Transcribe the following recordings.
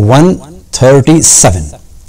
137।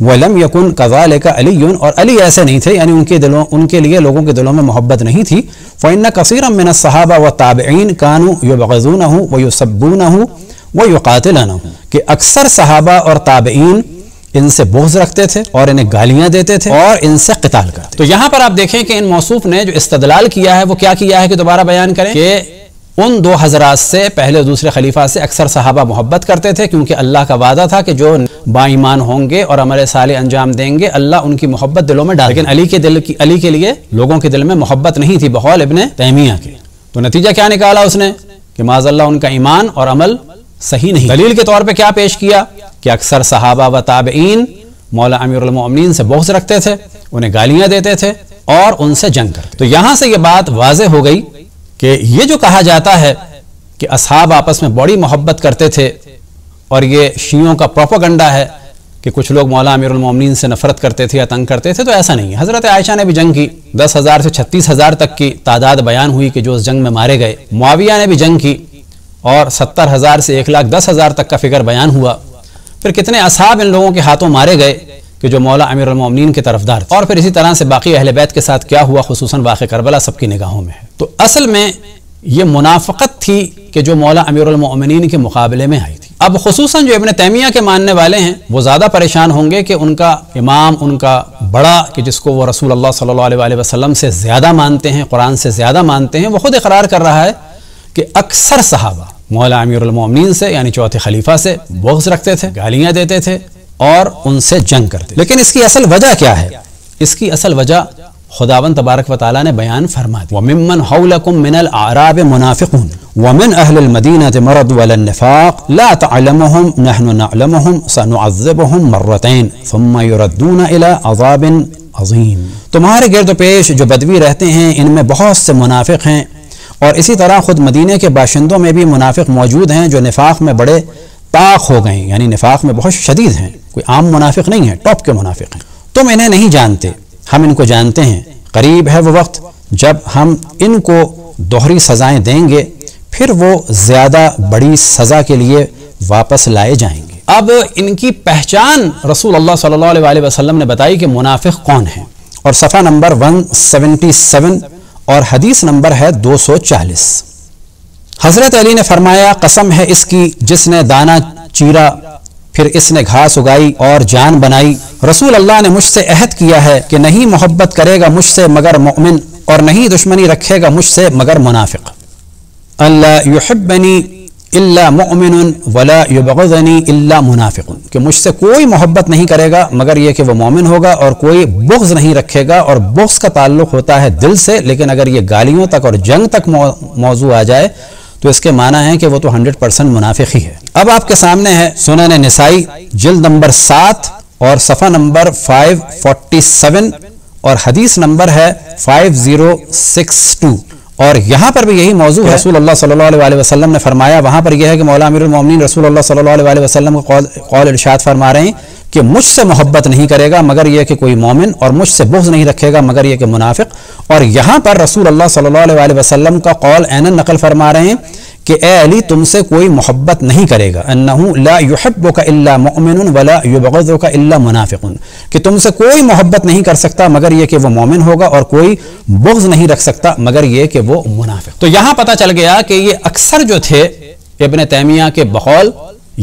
وَلَمْ يَكُنْ كَذَلِكَ عَلِيٌّ اور علی ایسے نہیں تھے، یعنی ان کے لیے لوگوں کے دلوں میں محبت نہیں تھی. فَإِنَّ كَثِيرًا مِنَ الصَّحَابَةِ وَالتَّابِعِينَ كَانُوا يُبْغِضُونَهُ وَيُسَبُّونَهُ وَيُقَاتِلُونَهُ کہ اکثر صحابہ اور تابعین ان سے بغض رکھتے تھے اور انہیں گالیاں دیتے تھے اور ان سے قتال کرتے. تو یہاں پر آپ دیکھیں کہ ان موصوف نے جو استدلال کیا ہے وہ کیا کیا ہے کہ دوبارہ بیان کریں کہ ان دو حضرات سے، پہلے اور دوسرے خلیفہ سے اکثر صحابہ محبت کرتے تھے، کیونکہ اللہ کا وعدہ تھا کہ جو با ایمان ہوں گے اور عمل صالح انجام دیں گے اللہ ان کی محبت دلوں میں ڈال. لیکن علی کے لیے لوگوں کے دل میں محبت نہیں تھی بقول ابن تیمیہ کے. تو نتیجہ کیا نکالا اس نے کہ معاذ اللہ ان کا ایمان اور عمل صحیح نہیں. دلیل کے طور پہ کیا پیش کیا کہ اکثر صحابہ و تابعین مولا امیر المؤمنین سے بغض رکھتے تھے، انہیں گالیاں دیتے تھے اور ان سے جنگ کرتے. تو یہاں سے یہ بات واضح ہو گئی کہ یہ جو کہا جاتا ہے کہ اصحاب آپس میں بڑی محبت کرتے تھے اور یہ شیعوں کا پروپیگنڈا ہے کہ کچھ لوگ مولا امیر المؤمنین سے نفرت کرتے تھے یا تنگ کرتے تھے، تو ایسا نہیں ہے. حضرت عائشہ نے بھی جنگ کی، 10,000 سے 36,000 تک کی تعداد بیان ہوئی کہ جو اس جنگ میں مارے گئے. معاویہ نے بھی جنگ کی اور 70,000 سے 1,10,000 تک کا فگر بیان ہوا. پھر کتنے اصحاب ان لوگوں کے ہاتھوں مارے گئے کہ جو مولا امیر المؤمنین کے طرفدار تھے. اور پھر اسی طرح سے باقی اہل بیت کے ساتھ کیا ہوا، خصوصاً واقعہ کربلا سب کی نگاہوں میں ہے. تو اصل میں یہ منافقت تھی کہ جو مولا امیر المؤمنین کے مقابلے میں آئی تھی. اب خصوصاً جو ابن تیمیہ کے ماننے والے ہیں وہ زیادہ پریشان ہوں گے کہ ان کا امام، ان کا بڑا، کہ جس کو وہ رسول اللہ صلی اللہ علیہ وسلم سے زیادہ مانتے ہیں، قرآن سے زیادہ مانتے ہیں، وہ خود اقرار کر رہا ہے کہ اکثر صحابہ مولا امیر المؤمنین سے یعنی چوتھے خلیفہ سے بغض رکھتے تھے، گالیاں دیتے تھے اور ان سے جنگ کرتے. لیکن اس کی اصل وجہ کیا ہے؟ اس کی اصل وجہ خداوند تبارک و تعالیٰ نے بیان فرما دی. وَمِمَّنْ حَوْلَكُمْ مِنَ الْأَعْرَابِ مُنَافِقُونَ وَمِنْ أَهْلِ الْمَدِينَةِ مَرَضُوا عَلَى النِّفَاقِ لَا تَعْلَمُهُمْ نَحْنُ نَعْلَمُهُمْ سَنُعَذِّبُهُمْ مَرَّتَيْنِ ثُمَّ يُرَدُّونَ إِلَى عَذَابٍ عَظِيمٍ. تمہارے گرد و پیش جو بدوی رہتے ہیں ان میں بہت سے منافق ہیں، اور اسی طرح خود مدینے کے باشندوں میں بھی منافق موجود ہیں جو نفاق میں بڑے طاق ہو گئے، یعنی نفاق میں بہت شدید ہیں، کوئی عام منافق نہیں ہے، ٹاپ کے منافق ہیں. تم انہیں نہیں جانتے، ہم ان کو جانتے ہیں. قریب ہے وہ وقت جب ہم ان کو دوہری سزائیں دیں گے، پھر وہ زیادہ بڑی سزا کے لیے واپس لائے جائیں گے. اب ان کی پہچان رسول اللہ صلی اللہ علیہ وسلم نے بتائی کہ منافق کون ہیں، اور صفحہ نمبر 177 اور حدیث نمبر ہے 240. حضرت علی نے فرمایا قسم ہے اس کی جس نے دانہ چیرا پھر اس نے گھاس اگائی اور جان بنائی. رسول اللہ نے مجھ سے عہد کیا ہے کہ نہیں محبت کرے گا مجھ سے مگر مؤمن، اور نہیں دشمنی رکھے گا مجھ سے مگر منافق. اللہ یحبنی الا مؤمن ولا یبغضنی الا منافق، کہ مجھ سے کوئی محبت نہیں کرے گا مگر یہ کہ وہ مومن ہوگا، اور کوئی بغض نہیں رکھے گا. اور بغض کا تعلق ہوتا ہے دل سے، لیکن اگر یہ گالیوں تک اور جنگ تک موضوع آ جائے تو اس کے معنی ہے کہ وہ تو 100% منافق ہی ہے. اب آپ کے سامنے ہے سنن نسائی جلد نمبر 7 اور صفحہ نمبر 547 اور حدیث نمبر ہے 5062. اور یہاں پر بھی یہی موضوع ہے. رسول اللہ صلی اللہ علیہ وسلم نے فرمایا، وہاں پر یہ ہے کہ مولا امیر المؤمنین رسول اللہ صلی اللہ علیہ وسلم کو قول ارشاد فرما رہے ہیں کہ مجھ سے محبت نہیں کرے گا مگر یہ کہ کوئی مومن، اور مجھ سے بغض نہیں رکھے گا مگر یہ کہ منافق. اور یہاں پر رسول اللہ صلی اللہ علیہ وسلم کا قول عیناً نقل فرما رہے ہیں کہ اے علی تم سے کوئی محبت نہیں کرے گا، انہو لا یحبک الا مؤمن ولا یبغضک الا منافق، کہ تم سے کوئی محبت نہیں کر سکتا مگر یہ کہ وہ مومن ہوگا، اور کوئی بغض نہیں رکھ سکتا مگر یہ کہ وہ منافق. تو یہاں پتہ چل گیا کہ یہ اکثر جو تھے ابن تیمیہ کے بقول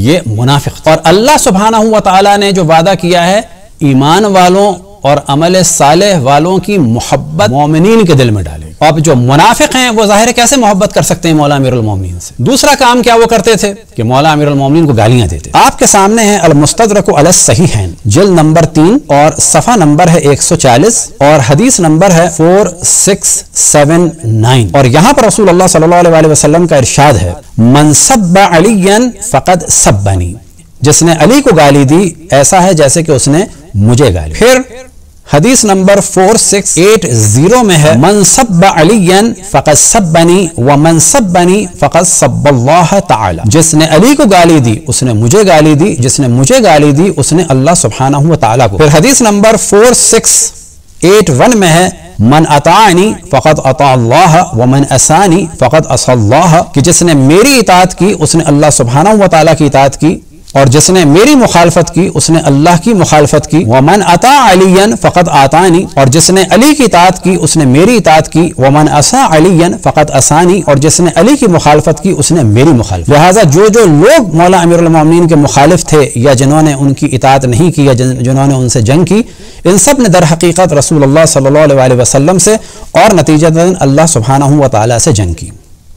یہ منافق. اور اللہ سبحانہ و تعالی نے جو وعدہ کیا ہے ایمان والوں اور عمل صالح والوں کی محبت مومنین کے دل میں ڈالے. اب جو منافق ہیں وہ ظاہر کیسے محبت کر سکتے ہیں مولا امیر المومنین سے؟ دوسرا کام کیا وہ کرتے تھے کہ مولا امیر المومنین کو گالیاں دیتے. آپ کے سامنے ہے المستدرک علی الصحیحین جلد نمبر 3 اور صفحہ نمبر ہے 140 اور حدیث نمبر ہے 4679. اور یہاں پر رسول اللہ صلی اللہ علیہ وسلم کا ارشاد ہے من سب علیا فقد سبنی، جس نے علی کو گالی دی ایسا ہے جیسے کہ اس نے مجھے گالی. پھر حدیث نمبر 4680 میں ہے من سب علیا فقد سبنی ومن سبنی فقد سب اللہ تعالی، جس نے علی کو گالی دی اس نے مجھے گالی دی، جس نے مجھے گالی دی اس نے اللہ سبحانہ و تعالی کو. پھر حدیث نمبر 4681 میں ہے من اطاعنی فقد اطاع اللہ ومن عصانی فقد عصى اللہ، کہ جس نے میری اطاعت کی اس نے اللہ سبحانہ و تعالی کی اطاعت کی. اور جس نے میری مخالفت کی اس نے اللہ کی مخالفت کی، ومن اطاع علیا فقد اطاعنی، اور جس نے علی کی اطاعت کی اس نے میری اطاعت کی، ومن عصا علیا فقد عصانی، اور جس نے علی کی مخالفت کی اس نے میری مخالفت۔ لہٰذا جو لوگ مولا امیر المومنین کے مخالف تھے یا جنہوں نے ان کی اطاعت نہیں کی یا جنہوں نے ان سے جنگ کی، ان سب نے در حقیقت رسول اللہ صلی اللہ علیہ وسلم سے اور نتیجتاً اللہ سبحانہ و تعالیٰ سے جنگ کی۔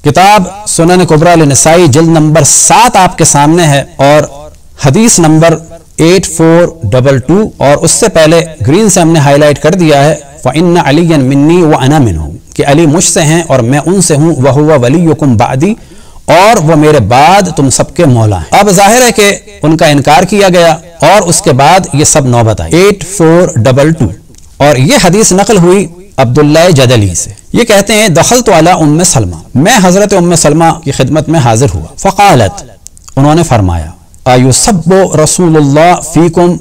کتاب سنن کبریٰ للنسائی جلد نمبر 7 آپ کے سامنے ہے، اور حدیث نمبر 8422، اور اس سے پہلے گرین سے ہم نے ہائی لائٹ کر دیا ہے فَإِنَّ عَلِيًّا مِنِّي وَأَنَا مِنْهُ، کہ علی مجھ سے ہیں اور میں ان سے ہوں، وَهُوَ وَلِيُّكُمْ بَعْدِي، اور وہ میرے بعد تم سب کے مولا ہیں۔ اب ظاہر ہے کہ ان کا انکار کیا گیا اور اس کے بعد یہ سب نوبت آئی۔ 8422، اور یہ حدیث نقل ہوئی عبداللہ جدلی سے۔ یہ کہتے ہیں دخلت علی ام سلمہ، میں حضرت ام سلمہ کی خدمت میں حاضر ہوا، فقالت، انہوں نے فرمایا، ایسب رسول اللہ فیکم،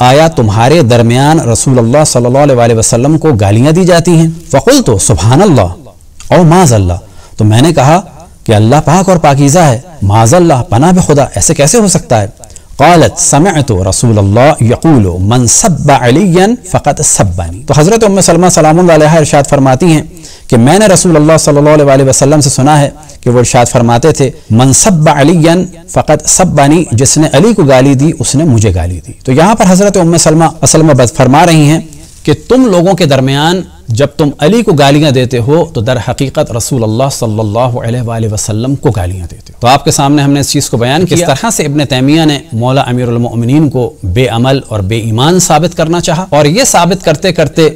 آیا تمہارے درمیان رسول اللہ صلی اللہ علیہ وسلم کو گالیاں دی جاتی ہیں؟ فقلت سبحان اللہ او معاذ اللہ، تو میں نے کہا کہ اللہ پاک اور پاکیزہ ہے، معاذ اللہ پناہ بے خدا، ایسے کیسے ہو سکتا ہے؟ قالت سمعت رسول اللہ یقول من سب علیا فقد سبنی، تو حضرت ام سلمہ سلام اللہ علیہا ارشاد فرماتی ہیں کہ میں نے رسول اللہ صلی اللہ علیہ وسلم سے سنا ہے کہ وہ ارشاد فرماتے تھے من سب علیا فقد سبنی، جس نے علی کو گالی دی اس نے مجھے گالی دی۔ تو یہاں پر حضرت ام سلمہ اصل میں فرما رہی ہیں کہ تم لوگوں کے درمیان جب تم علی کو گالیاں دیتے ہو تو در حقیقت رسول اللہ صلی اللہ علیہ وآلہ وسلم کو گالیاں دیتے ہو۔ تو آپ کے سامنے ہم نے اس چیز کو بیان کیا، اس طرح سے ابن تیمیہ نے مولا امیر المؤمنین کو بے عمل اور بے ایمان ثابت کرنا چاہا، اور یہ ثابت کرتے کرتے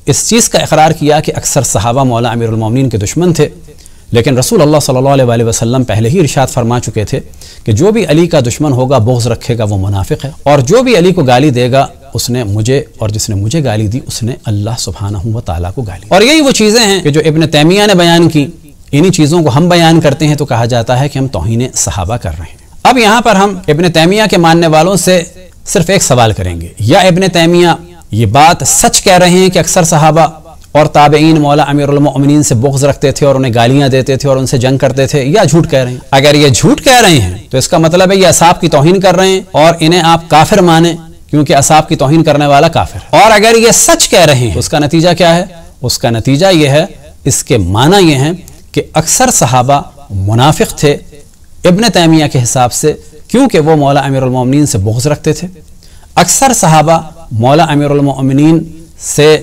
اس چیز کا اقرار کیا کہ اکثر صحابہ مولا امیر المؤمنین کے دشمن تھے، لیکن رسول اللہ صلی اللہ علیہ وآلہ وسلم پہلے ہی ارشاد فرما چکے تھے کہ جو بھی علی کا دشمن ہوگا بغض رکھے گا وہ منافق ہے، اور جو بھی علی کو گالی دے گا اس نے مجھے، اور جس نے مجھے گالی دی اس نے اللہ سبحانہ و تعالیٰ کو گالی۔ اور یہی وہ چیزیں ہیں کہ جو ابن تیمیہ نے بیان کی، انہی چیزوں کو ہم بیان کرتے ہیں تو کہا جاتا ہے کہ ہم توہین صحابہ کر رہے ہیں۔ اب یہاں پر ہم ابن تیمیہ کے ماننے والوں سے صرف ایک سوال کریں گے، یا ابن تیمیہ یہ بات سچ کہہ رہے ہیں کہ اکثر صحابہ اور تابعین مولا امیر المؤمنین سے بغض رکھتے تھے اور انہیں گالیاں دیتے تھے اور ان سے جنگ کرتے تھے، یا جھوٹ کہہ رہے ہیں؟ اگر یہ جھوٹ کہہ رہے ہیں تو اس کا مطلب ہے یہ اصحاب کی توہین کر رہے ہیں اور انہیں آپ کافر مانیں، کیونکہ اصحاب کی توہین کرنے والا کافر ہے۔ اور اگر یہ سچ کہہ رہے ہیں اس کا نتیجہ کیا ہے؟ اس کا نتیجہ یہ ہے، اس کے معنی یہ ہیں کہ اکثر صحابہ منافق تھے ابن تیمیہ کے حساب سے، کیونکہ وہ مولا امیر المؤمنین سے بغض رکھتے تھے۔ اکثر صحابہ مولا امیر المؤمنین سے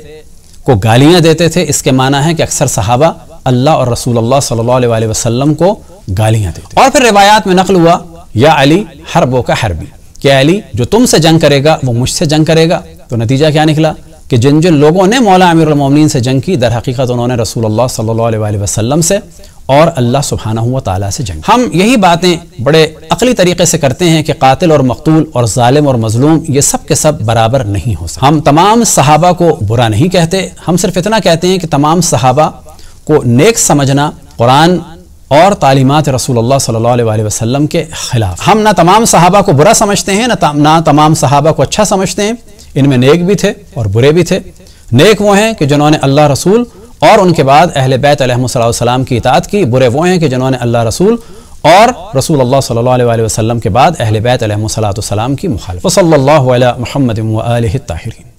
کو گالیاں دیتے تھے، اس کے معنی ہے کہ اکثر صحابہ اللہ اور رسول اللہ صلی اللہ علیہ وسلم کو گالیاں دیتے۔ اور پھر روایات میں نقل ہوا یا علی حربوں کا حربی، کہ علی جو تم سے جنگ کرے گا وہ مجھ سے جنگ کرے گا۔ تو نتیجہ کیا نکلا کہ جن لوگوں نے مولا امیر المؤمنین سے جنگ کی در حقیقت انہوں نے رسول اللہ صلی اللہ علیہ وسلم سے اور اللہ سبحانہ و تعالیٰ سے جنگ۔ ہم یہی باتیں بڑے عقلی طریقے سے کرتے ہیں کہ قاتل اور مقتول اور ظالم اور مظلوم یہ سب کے سب برابر نہیں ہو سکتے۔ ہم تمام صحابہ کو برا نہیں کہتے، ہم صرف اتنا کہتے ہیں کہ تمام صحابہ کو نیک سمجھنا قرآن اور تعلیمات رسول اللہ صلی اللہ علیہ وسلم کے خلاف۔ ہم نہ تمام صحابہ کو برا سمجھتے ہیں نہ تمام صحابہ کو اچھا سمجھتے ہیں، ان میں نیک بھی تھے اور برے بھی تھے۔ نیک وہ ہیں کہ جنہوں نے اللہ رسول اور ان کے بعد اہل بیت علیہم السلام کی اطاعت کی، برے وہ ہیں کہ جنہوں نے اللہ رسول اور رسول اللہ صلی اللہ علیہ وسلم کے بعد اہل بیت علیہم السلام کی مخالفت۔ صلی اللہ علی محمد و آلہ الطاہرین۔